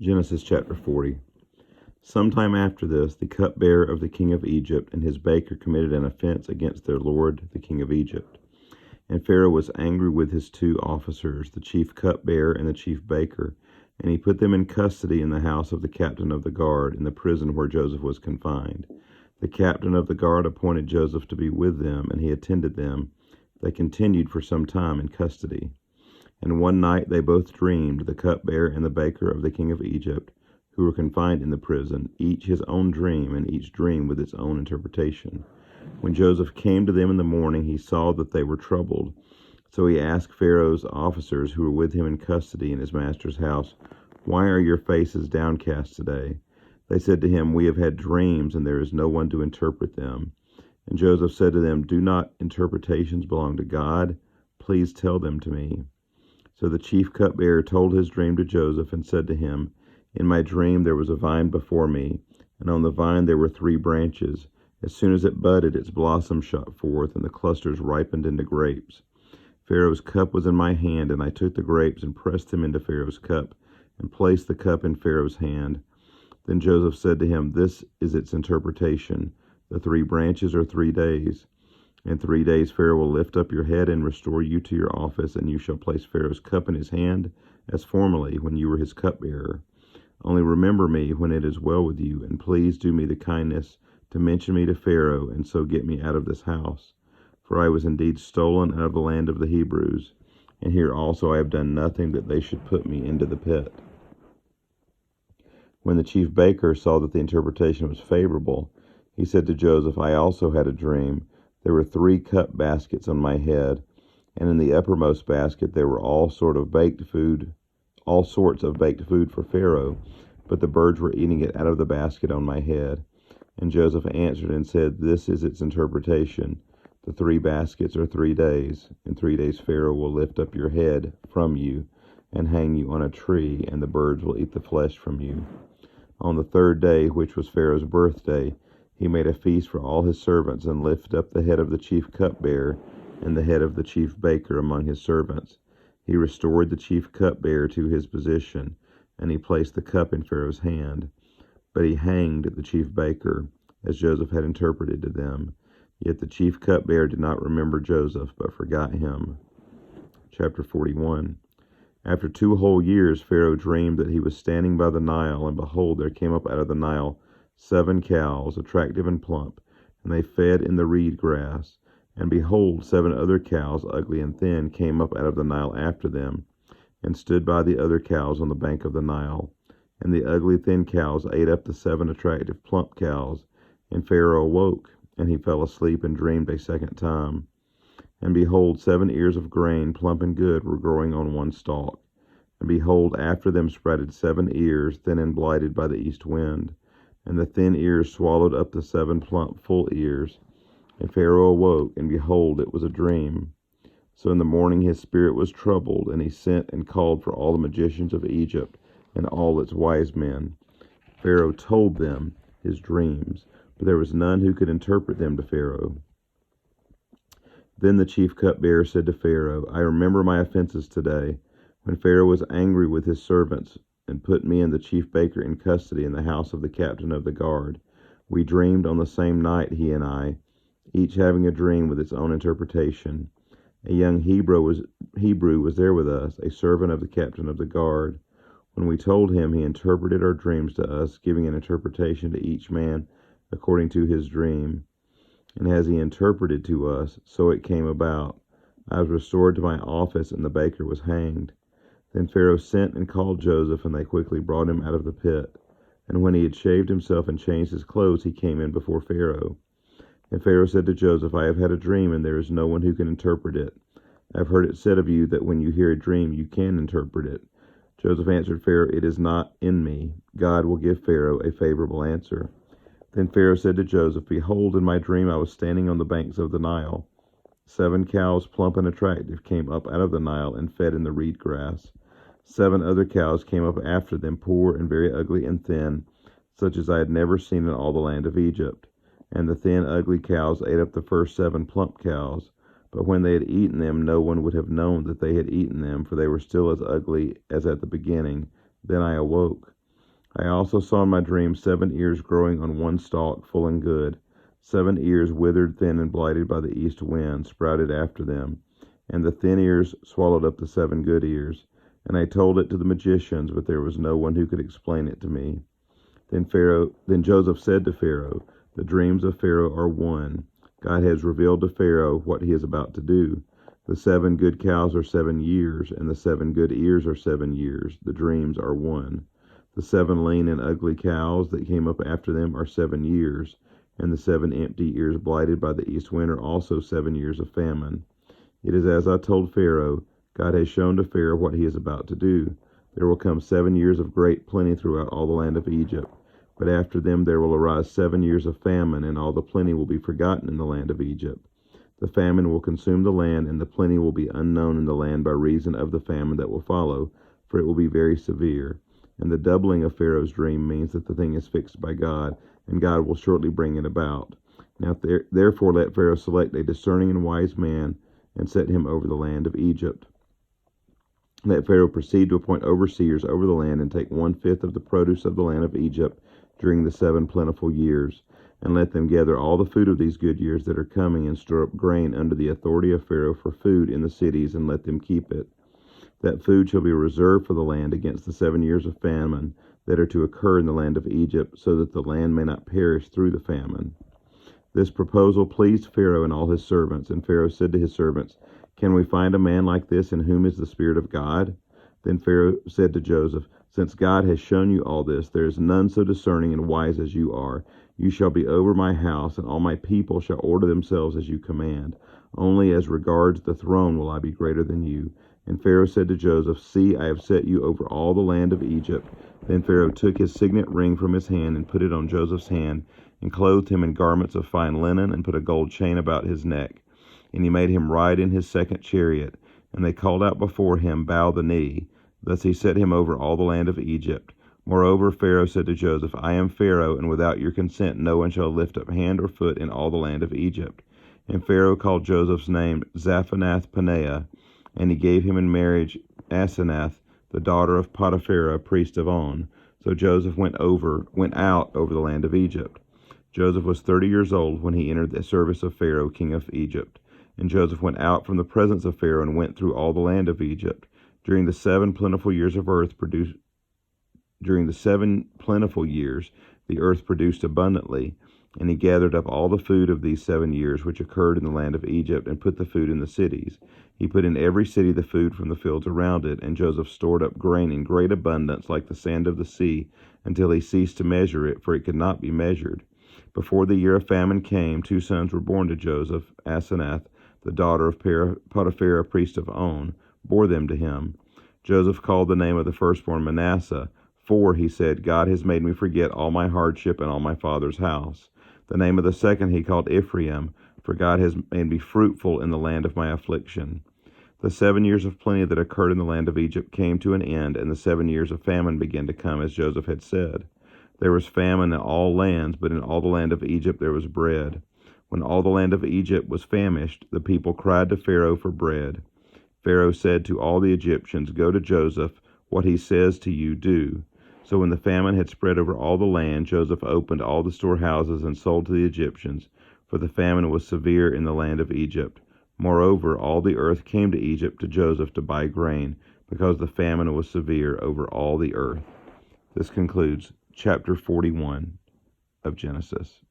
Genesis chapter 40. Sometime after this, the cupbearer of the king of Egypt and his baker committed an offense against their lord, the king of Egypt. And Pharaoh was angry with his two officers, the chief cupbearer and the chief baker, and he put them in custody in the house of the captain of the guard, in the prison where Joseph was confined. The captain of the guard appointed Joseph to be with them, and he attended them. They continued for some time in custody. And one night they both dreamed, the cupbearer and the baker of the king of Egypt, who were confined in the prison, each his own dream, and each dream with its own interpretation. When Joseph came to them in the morning, he saw that they were troubled. So he asked Pharaoh's officers who were with him in custody in his master's house, "Why are your faces downcast today?" They said to him, "We have had dreams, and there is no one to interpret them." And Joseph said to them, "Do not interpretations belong to God? Please tell them to me." So the chief cupbearer told his dream to Joseph and said to him, "In my dream there was a vine before me, and on the vine there were 3 branches. As soon as it budded, its blossoms shot forth, and the clusters ripened into grapes. Pharaoh's cup was in my hand, and I took the grapes and pressed them into Pharaoh's cup, and placed the cup in Pharaoh's hand." Then Joseph said to him, "This is its interpretation. The 3 branches are 3 days. In 3 days Pharaoh will lift up your head and restore you to your office, and you shall place Pharaoh's cup in his hand, as formerly when you were his cupbearer. Only remember me when it is well with you, and please do me the kindness to mention me to Pharaoh, and so get me out of this house. For I was indeed stolen out of the land of the Hebrews, and here also I have done nothing that they should put me into the pit." When the chief baker saw that the interpretation was favorable, he said to Joseph, "I also had a dream. There were 3 cup baskets on my head, and in the uppermost basket there were all sorts of baked food for Pharaoh, but the birds were eating it out of the basket on my head." And Joseph answered and said, "This is its interpretation. The 3 baskets are 3 days. In 3 days Pharaoh will lift up your head from you and hang you on a tree, and the birds will eat the flesh from you." On the 3rd day, which was Pharaoh's birthday, he made a feast for all his servants, and lifted up the head of the chief cupbearer and the head of the chief baker among his servants. He restored the chief cupbearer to his position, and he placed the cup in Pharaoh's hand. But he hanged the chief baker, as Joseph had interpreted to them. Yet the chief cupbearer did not remember Joseph, but forgot him. Chapter 41. After 2 whole years, Pharaoh dreamed that he was standing by the Nile, and behold, there came up out of the Nile 7 cows, attractive and plump, and they fed in the reed grass. And behold, 7 other cows, ugly and thin, came up out of the Nile after them, and stood by the other cows on the bank of the Nile. And the ugly thin cows ate up the 7 attractive plump cows. And Pharaoh awoke, and he fell asleep and dreamed a second time. And behold, 7 ears of grain, plump and good, were growing on one stalk. And behold, after them sprouted 7 ears, thin and blighted by the east wind. And the thin ears swallowed up the 7 plump, full ears. And Pharaoh awoke, and behold, it was a dream. So in the morning his spirit was troubled, and he sent and called for all the magicians of Egypt and all its wise men. Pharaoh told them his dreams, but there was none who could interpret them to Pharaoh. Then the chief cupbearer said to Pharaoh, "I remember my offenses today, when Pharaoh was angry with his servants, and put me and the chief baker in custody in the house of the captain of the guard. We dreamed on the same night, he and I, each having a dream with its own interpretation. A young Hebrew was there with us, a servant of the captain of the guard. When we told him, he interpreted our dreams to us, giving an interpretation to each man according to his dream. And as he interpreted to us, so it came about. I was restored to my office, and the baker was hanged." Then Pharaoh sent and called Joseph, and they quickly brought him out of the pit. And when he had shaved himself and changed his clothes, he came in before Pharaoh. And Pharaoh said to Joseph, "I have had a dream, and there is no one who can interpret it. I have heard it said of you that when you hear a dream, you can interpret it." Joseph answered Pharaoh, "It is not in me. God will give Pharaoh a favorable answer." Then Pharaoh said to Joseph, "Behold, in my dream I was standing on the banks of the Nile. 7 cows, plump and attractive, came up out of the Nile and fed in the reed grass. 7 other cows came up after them, poor and very ugly and thin, such as I had never seen in all the land of Egypt. And the thin, ugly cows ate up the first 7 plump cows. But when they had eaten them, no one would have known that they had eaten them, for they were still as ugly as at the beginning. Then I awoke. I also saw in my dream 7 ears growing on one stalk, full and good. 7 ears withered, thin, and blighted by the east wind, sprouted after them. And the thin ears swallowed up the 7 good ears. And I told it to the magicians, but there was no one who could explain it to me. Then Joseph said to Pharaoh, the dreams of Pharaoh are one. God has revealed to Pharaoh what he is about to do. The 7 good cows are 7 years, and the 7 good ears are 7 years. The dreams are one. The 7 lean and ugly cows that came up after them are 7 years, and the 7 empty ears blighted by the east wind are also 7 years of famine. It is as I told Pharaoh. God has shown to Pharaoh what he is about to do. There will come 7 years of great plenty throughout all the land of Egypt. But after them there will arise 7 years of famine, and all the plenty will be forgotten in the land of Egypt. The famine will consume the land, and the plenty will be unknown in the land by reason of the famine that will follow, for it will be very severe. And the doubling of Pharaoh's dream means that the thing is fixed by God, and God will shortly bring it about. Now therefore let Pharaoh select a discerning and wise man, and set him over the land of Egypt. Let Pharaoh proceed to appoint overseers over the land, and take 1/5 of the produce of the land of Egypt during the 7 plentiful years. And let them gather all the food of these good years that are coming, and store up grain under the authority of Pharaoh for food in the cities, and let them keep it. That food shall be reserved for the land against the 7 years of famine that are to occur in the land of Egypt, so that the land may not perish through the famine. This proposal pleased Pharaoh and all his servants, and Pharaoh said to his servants, Can we find a man like this in whom is the Spirit of God? Then Pharaoh said to Joseph, Since God has shown you all this, there is none so discerning and wise as you are. You shall be over my house, and all my people shall order themselves as you command. Only as regards the throne will I be greater than you. And Pharaoh said to Joseph, See, I have set you over all the land of Egypt. Then Pharaoh took his signet ring from his hand, and put it on Joseph's hand, and clothed him in garments of fine linen, and put a gold chain about his neck. And he made him ride in his second chariot. And they called out before him, Bow the knee. Thus he set him over all the land of Egypt. Moreover, Pharaoh said to Joseph, I am Pharaoh, and without your consent no one shall lift up hand or foot in all the land of Egypt. And Pharaoh called Joseph's name Zaphanath-Paneah, and he gave him in marriage Asenath, the daughter of Potiphar, priest of On. So Joseph went out over the land of Egypt. Joseph was 30 years old when he entered the service of Pharaoh, king of Egypt. And Joseph went out from the presence of Pharaoh and went through all the land of Egypt. During the 7 plentiful years, the earth produced abundantly. And he gathered up all the food of these 7 years which occurred in the land of Egypt, and put the food in the cities. He put in every city the food from the fields around it, and Joseph stored up grain in great abundance, like the sand of the sea, until he ceased to measure it, for it could not be measured. Before the year of famine came, 2 sons were born to Joseph. Asenath, the daughter of Potiphar, priest of On, bore them to him. Joseph called the name of the firstborn Manasseh, for, he said, God has made me forget all my hardship and all my father's house. The name of the second he called Ephraim, for God has made me fruitful in the land of my affliction. The 7 years of plenty that occurred in the land of Egypt came to an end, and the 7 years of famine began to come, as Joseph had said. There was famine in all lands, but in all the land of Egypt there was bread. When all the land of Egypt was famished, the people cried to Pharaoh for bread. Pharaoh said to all the Egyptians, Go to Joseph, what he says to you, do. So when the famine had spread over all the land, Joseph opened all the storehouses and sold to the Egyptians, for the famine was severe in the land of Egypt. Moreover, all the earth came to Egypt to Joseph to buy grain, because the famine was severe over all the earth. This concludes chapter 41 of Genesis.